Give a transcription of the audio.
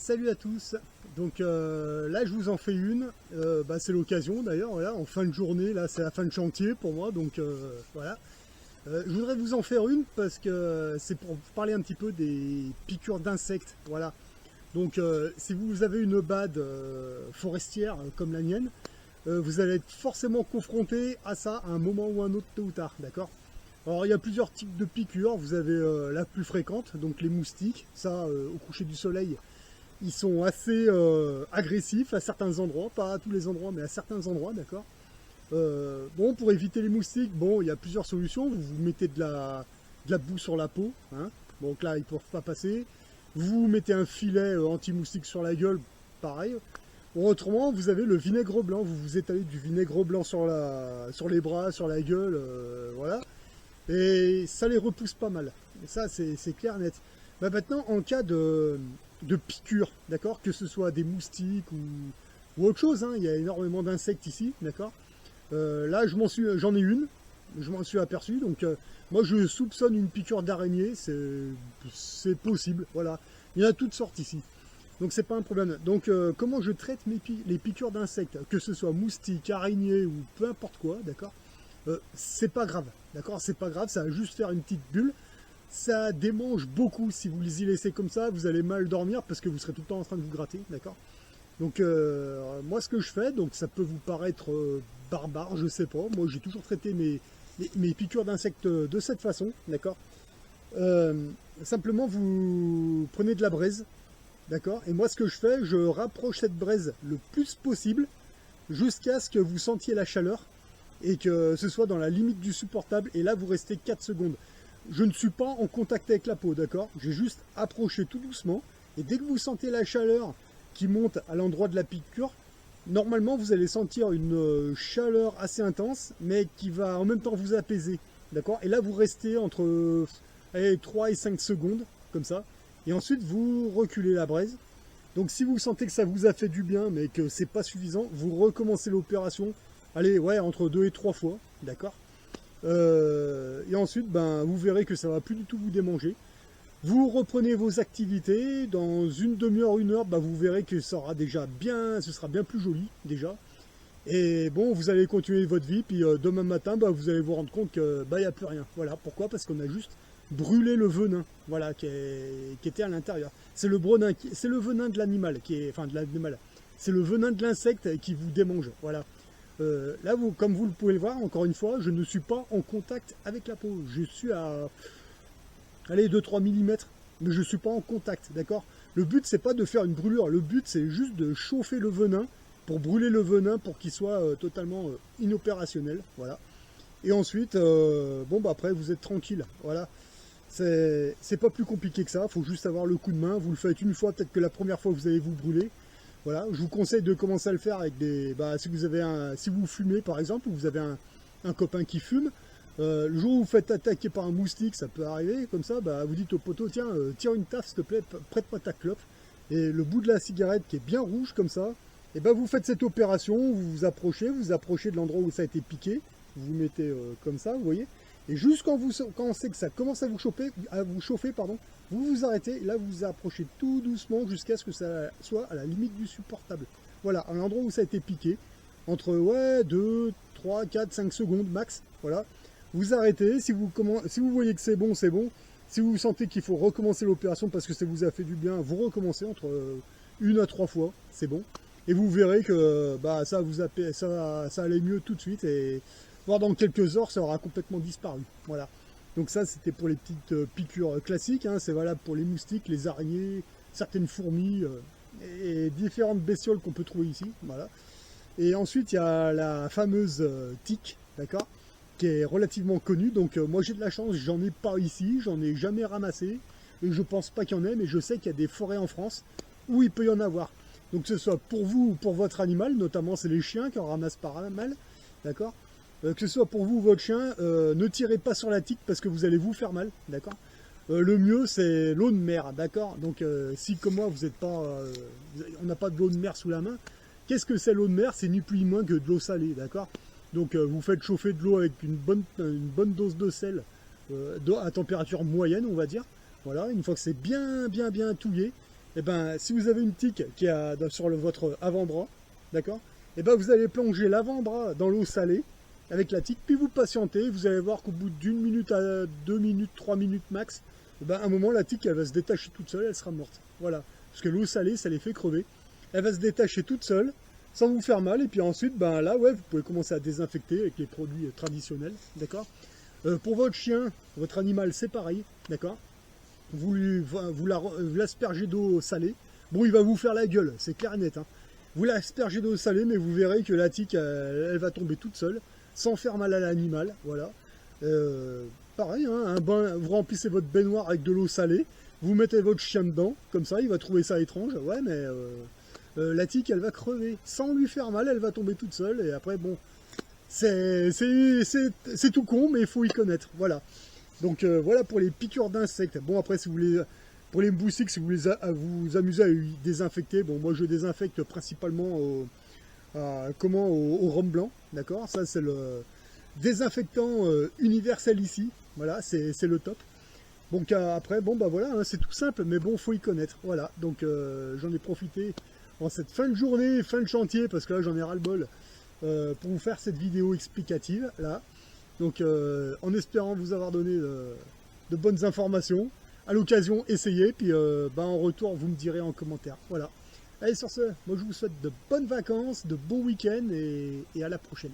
Salut à tous. Donc là je vous en fais une. C'est l'occasion d'ailleurs, voilà, en fin de journée, là c'est la fin de chantier pour moi, donc voilà. Je voudrais vous en faire une parce que c'est pour vous parler un petit peu des piqûres d'insectes. Voilà. Donc si vous avez une bade forestière comme la mienne, vous allez être forcément confronté à ça à un moment ou un autre, tôt ou tard, d'accord? Alors il y a plusieurs types de piqûres. Vous avez la plus fréquente, donc les moustiques. Ça, au coucher du soleil, ils sont assez agressifs à certains endroits, pas à tous les endroits, mais à certains endroits, d'accord. Bon, pour éviter les moustiques, bon, il y a plusieurs solutions. Vous mettez de la boue sur la peau, hein. Donc là, ils ne peuvent pas passer. Vous mettez un filet anti-moustique sur la gueule, pareil. Bon, autrement, vous avez le vinaigre blanc. Vous vous étalez du vinaigre blanc sur les bras, sur la gueule, voilà. Et ça les repousse pas mal. Et ça, c'est clair, net. Bah, maintenant, en cas de piqûres, d'accord, que ce soit des moustiques ou autre chose, hein, il y a énormément d'insectes ici, d'accord. Là, j'en ai une, je m'en suis aperçu, donc moi je soupçonne une piqûre d'araignée, c'est possible, voilà. Il y en a toutes sortes ici, donc c'est pas un problème. Donc comment je traite les piqûres d'insectes, que ce soit moustiques, araignées ou peu importe quoi, d'accord. C'est pas grave, d'accord, c'est pas grave, ça va juste faire une petite bulle. Ça démange beaucoup si vous les y laissez comme ça, vous allez mal dormir parce que vous serez tout le temps en train de vous gratter, d'accord. Donc moi ce que je fais, donc ça peut vous paraître barbare, je sais pas, moi j'ai toujours traité mes piqûres d'insectes de cette façon, d'accord. Simplement vous prenez de la braise, d'accord, et moi ce que je fais, je rapproche cette braise le plus possible jusqu'à ce que vous sentiez la chaleur et que ce soit dans la limite du supportable, et là vous restez 4 secondes. Je ne suis pas en contact avec la peau, d'accord. J'ai juste approché tout doucement, et dès que vous sentez la chaleur qui monte à l'endroit de la piqûre, normalement vous allez sentir une chaleur assez intense, mais qui va en même temps vous apaiser, d'accord. Et là vous restez entre 3 et 5 secondes, comme ça, et ensuite vous reculez la braise. Donc si vous sentez que ça vous a fait du bien, mais que c'est pas suffisant, vous recommencez l'opération, allez, ouais, entre 2 et 3 fois, d'accord. Et ensuite, ben, vous verrez que ça va plus du tout vous démanger. Vous reprenez vos activités, dans une demi-heure, une heure, ben, vous verrez que ça aura déjà bien, ce sera bien plus joli déjà. Et bon, vous allez continuer votre vie, puis demain matin, ben, vous allez vous rendre compte que ben, il n'y a plus rien. Voilà, pourquoi? Parce qu'on a juste brûlé le venin, voilà, qui était à l'intérieur. C'est le venin de l'animal, enfin de l'animal. C'est le venin de l'insecte qui vous démange, voilà. Là, comme vous le pouvez le voir, encore une fois, je ne suis pas en contact avec la peau. Je suis à, allez, 2-3 mm, mais je ne suis pas en contact, d'accord. Le but, c'est pas de faire une brûlure. Le but, c'est juste de chauffer le venin, pour brûler le venin, pour qu'il soit totalement inopérationnel, voilà. Et ensuite, bon, bah après, vous êtes tranquille, voilà. C'est pas plus compliqué que ça, il faut juste avoir le coup de main. Vous le faites une fois, peut-être que la première fois, vous allez vous brûler. Voilà, je vous conseille de commencer à le faire avec des. Bah, si vous fumez par exemple, ou vous avez un copain qui fume, le jour où vous faites attaquer par un moustique, ça peut arriver, comme ça, bah, vous dites au poteau, tiens, tire une taffe s'il te plaît, prête-moi ta clope. Et le bout de la cigarette qui est bien rouge comme ça, et ben vous faites cette opération, vous vous approchez de l'endroit où ça a été piqué, vous vous mettez comme ça, vous voyez, et juste quand on sait que ça commence à vous chauffer, pardon, vous vous arrêtez, et là vous vous approchez tout doucement jusqu'à ce que ça soit à la limite du supportable. Voilà, à l'endroit où ça a été piqué, entre ouais, 2, 3, 4, 5 secondes max, voilà. Vous arrêtez, si vous voyez que c'est bon, c'est bon. Si vous sentez qu'il faut recommencer l'opération parce que ça vous a fait du bien, vous recommencez entre 1 à 3 fois, c'est bon. Et vous verrez que bah, ça allait mieux tout de suite, et voire dans quelques heures, ça aura complètement disparu. Voilà. Donc ça, c'était pour les petites piqûres classiques, hein. C'est valable pour les moustiques, les araignées, certaines fourmis et différentes bestioles qu'on peut trouver ici. Voilà. Et ensuite, il y a la fameuse tique, d'accord, qui est relativement connue. Donc moi, j'ai de la chance, j'en ai pas ici, j'en ai jamais ramassé. Et je pense pas qu'il y en ait, mais je sais qu'il y a des forêts en France où il peut y en avoir. Donc que ce soit pour vous ou pour votre animal, notamment c'est les chiens qui en ramassent pas mal, d'accord. Que ce soit pour vous ou votre chien, ne tirez pas sur la tique parce que vous allez vous faire mal, d'accord. Le mieux c'est l'eau de mer, d'accord. Donc si comme moi vous êtes pas, on n'a pas de l'eau de mer sous la main, qu'est-ce que c'est l'eau de mer? C'est ni plus ni moins que de l'eau salée, d'accord. Donc vous faites chauffer de l'eau avec une bonne dose de sel à température moyenne, on va dire. Voilà, une fois que c'est bien touillé, Et ben, si vous avez une tique qui est sur votre avant-bras, d'accord, et ben vous allez plonger l'avant-bras dans l'eau salée avec la tique, puis vous patientez, vous allez voir qu'au bout d'une minute à 2 minutes, 3 minutes max, et ben à un moment la tique elle va se détacher toute seule, elle sera morte. Voilà. Parce que l'eau salée, ça les fait crever. Elle va se détacher toute seule, sans vous faire mal, et puis ensuite, ben là, ouais, vous pouvez commencer à désinfecter avec les produits traditionnels, d'accord. Pour votre chien, votre animal, c'est pareil, d'accord. Vous l'aspergez d'eau salée. Bon, il va vous faire la gueule, c'est clair et net. Hein. Vous l'aspergez d'eau salée, mais vous verrez que la tique, elle va tomber toute seule, sans faire mal à l'animal, voilà. Pareil, hein, un bain, vous remplissez votre baignoire avec de l'eau salée, vous mettez votre chien dedans, comme ça, il va trouver ça étrange, ouais, mais la tique, elle va crever, sans lui faire mal, elle va tomber toute seule, et après, bon, c'est tout con, mais il faut y connaître, voilà. Donc voilà pour les piqûres d'insectes. Bon, après, si vous voulez, pour les moustiques, si vous voulez vous amuser à les désinfecter, bon, moi je désinfecte principalement au rhum blanc, d'accord. Ça, c'est le désinfectant universel ici, voilà, c'est le top. Donc après, bon, bah voilà, hein, c'est tout simple, mais bon, faut y connaître, voilà. Donc j'en ai profité en cette fin de journée, fin de chantier, parce que là, j'en ai ras-le-bol, pour vous faire cette vidéo explicative, là. Donc en espérant vous avoir donné de bonnes informations, à l'occasion essayez, puis bah, en retour vous me direz en commentaire. Voilà. Allez sur ce, moi je vous souhaite de bonnes vacances, de beaux week-ends et à la prochaine.